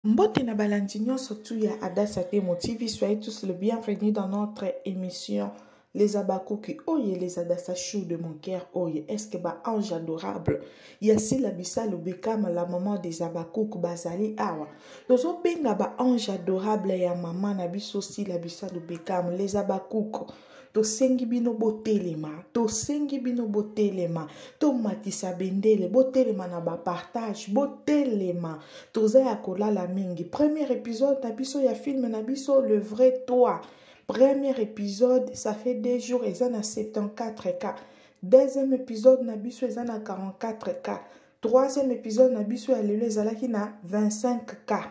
Mbote na balandinyo surtout ya Adassa Temo TV, soyez tous le bienvenus dans notre émission Les Abakuki. Oye les Adassa chou de mon cœur, oye est-ce que ba ange adorable yasi la bisa le bekama la maman des Abakuki bazali awa tozo benga ba ange adorable ya maman na biso si la bisa le bekama les Abakuki. To sengi bino botelema, to sengi bino botelema, to matisa bendele, botelema na ba partage, botelema, to zaya kolala mingi. Premier épisode, nabiso ya film, nabiso le vrai toi. Premier épisode, ça fait 2 jours, et ça na 74K. Deuxième épisode, nabiso, et ça na 44K. Troisième épisode, nabiso ya lelo, ezalaki na 25K.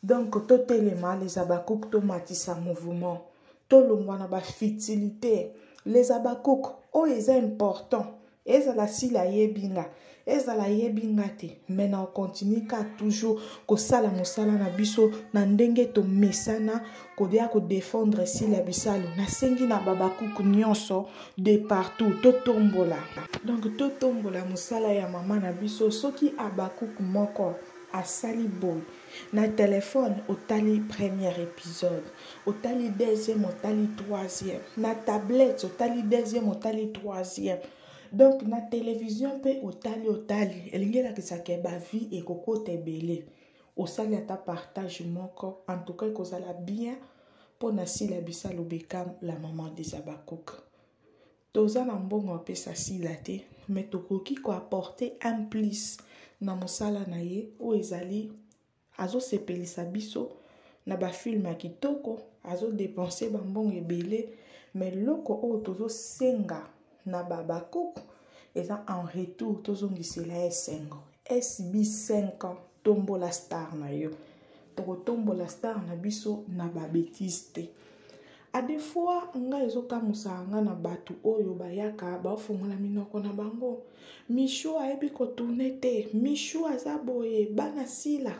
Donc, to telema, les Abakuki, to matisa mouvement. To longwana ba futilité les Abakuki o eza important ezala sila yebinga ezala yebinga te mais na continue ka toujours ko sala mosala na biso na ndenge to mesana ko dia ko défendre sila bisalo na sengi na Babakuki nyonso de partout to tombola donc to tombola mosala ya mama na biso soki Abakuki moko asali boy na téléphone otali premier épisode otali deuxième otali troisième na tablette otali deuxième otali troisième donc na télévision pe otali elingela kisake ba vie et kokota ebele osali ata partage moko en tout cas kozala bien pour na sila bisa lobekam la maman des Abakuki toza na mbongo pesa sila te mais tokoki ko apporter un plus na mosala na ye o ezali azo sepelisa biso na ba film ya kitoko azo dépenser ba mbongo ebele mais loko o tozo senga na Babakuki eza en retour tozo ngisela esengo SB 5 ans tombola star na yo toko tombola star na biso na ba bêtise te a des fois nga ezoka musanga na batu oyo bayaka bafungola minoko na bango Michou ayebi ko tourner te Michou azaboye bana sila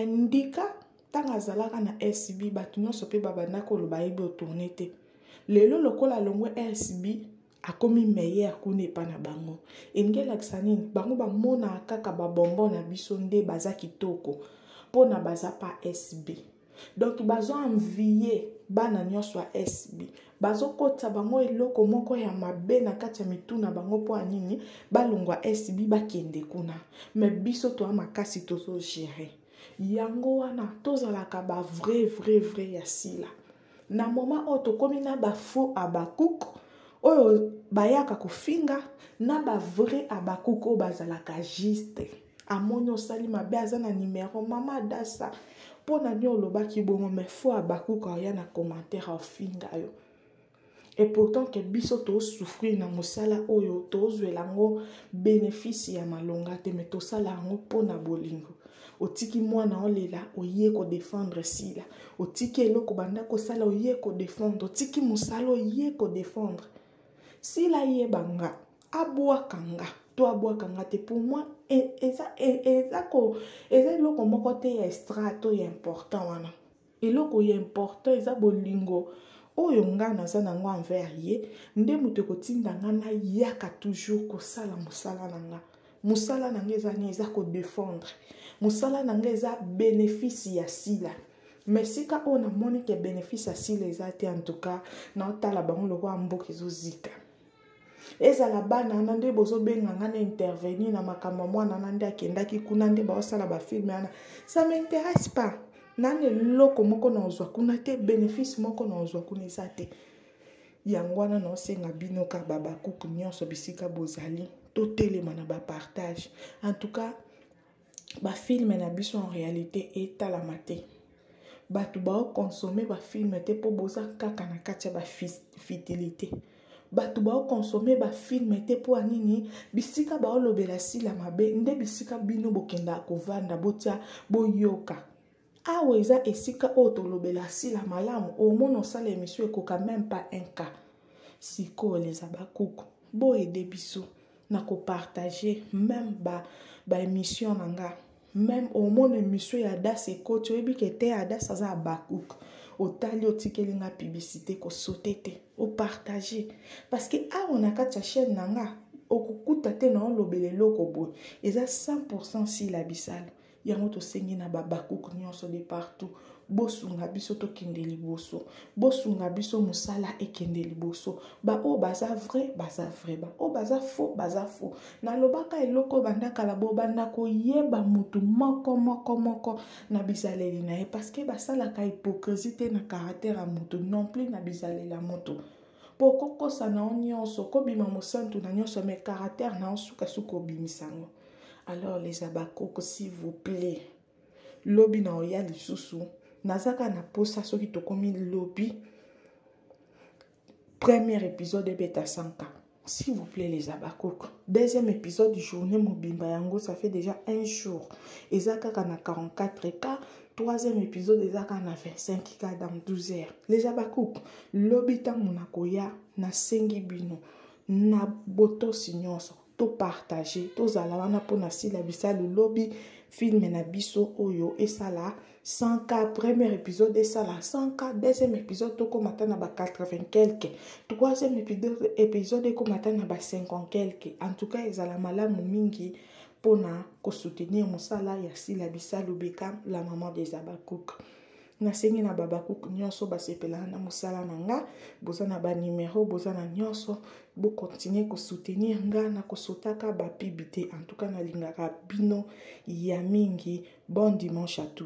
ndika tanga zalaka na SB batu nyonso pe babanda koloba ayebi o tourner te lelo lokola longwe SB akomi meilleur kune pa na bango engela kisanini bango bamona kaka babombo na biso nde baza kitoko pona baza pa SB donc bazo envier bana nyonso ya SB bazo kota bango eloko moko ya mabe na kati ya mituna bango po anini balongwa SB bakende kuna mais biso to makasi tozo gérer yango wana tozalaka ba vrai ya sila na moment o tokomi na ba faux Abakuki oyo bayaka kofinga na ba vrai Abakuki o bazalaka juste amoni osali mabe aza na numéro mama Adassa pona nyo lobaki bongo mais faux Abakuki oya na commentaire ofinga yo et pourtant que biso to souffrir na mosala oyo to zwela ngo bénéfice ya malonga te mais to sala ngo pona bolingo otiki mwana olela oye ko défendre sila otiki eloko banda ko sala oye ko défendre otiki mosala oye ko défendre sila ye banga abwakanga to abwakanga te pour moi eza eloko moko te ya strato ya important wana eloko ya important eza bolingo oyo nga naza nango envers ye nde moto kotinda nga na yaka toujours kosala mosala na nga mosala na nga eza ko défendre mosala na nga eza bénéfice ya sila mais sika oyo namoni ke bénéfice ya sila eza te en tout cas na otala bango lokola mboka ezozika ezala bana na nde bozobenga nga na intervenir na makambo mwana na nde akendaki kuna nde baosala bafilme wana ça m'intéresse pas nani eloko moko na ozwa kuna te bénéfice moko na ozwa kuna eza te yango wana na osenga bino ka Babakuki nyonso bisika bozali totelema na bapartage en tout cas bafilme na biso en réalité etalama te bato baokonsome bafilme te mpo boza kaka na kati ya bafitilité bato baokonsome bafilme te mpo anini bisika baolobela sila mabe nde bisika bino bokenda kovanda botia boyoka awa eza esika oyo tolobela sila malamu omona osala émission ekoka même pas un cas sikoyo les Abakuki boyede biso na kopartage même ba émission na nga même omona émission ya Adassa ekoti oyebi ke te Adassa aza Abakuki otali otikeli nga publicité kosote te opartage parce que awa na kati ya chaîne na nga okukuta te na olobela eloko boye eza 100% sila bisala yango tosengi na babakuku nyonso de partout bosunga biso tokende liboso bosunga biso mosala ekende liboso o baza vrai ba o baza faux nalobaka eloko bandakala bobanda koyeba mutu moko na bizaleli na ye parce que basalaka hypocrisie te na caractère ya mutu non plus na bizaleli ya mutu po kokosa na nyonso kobima mosantu na nyonso mais caractère na suka obimisango. Alors les abakoko s'il vous plaît lobi na oya lisusu nazaka na posa soki tokomi lobi premier épisode beta sanka s'il vous plaît les abakoko deuxième épisode du journée mobimba yango ça fait déjà un jour ezaka na 44k troisième épisode ezaka na 25k dans 12 heures les abakoko lobi tango na koya na sengi bino na boto sinyonso to partager to zala wana po na sila bisalo lobi film na biso oyo esala 100k premier épisode esala 100k deuxième épisode to komata na ba 80 quelque troisième épisode komata na ba 50 quelque en tout cas ezala malamu mingi pona ko soutenir mosala ya sila bisalo beka la maman des abakoko nasengi na babakuku nyonso basepelaka na mosala na nga boza na ba numéro boza na nyonso bo continuer ko soutenir nga na kosotaka ba pibité en tout cas na lingaka bino ya mingi bon dimanche à tous.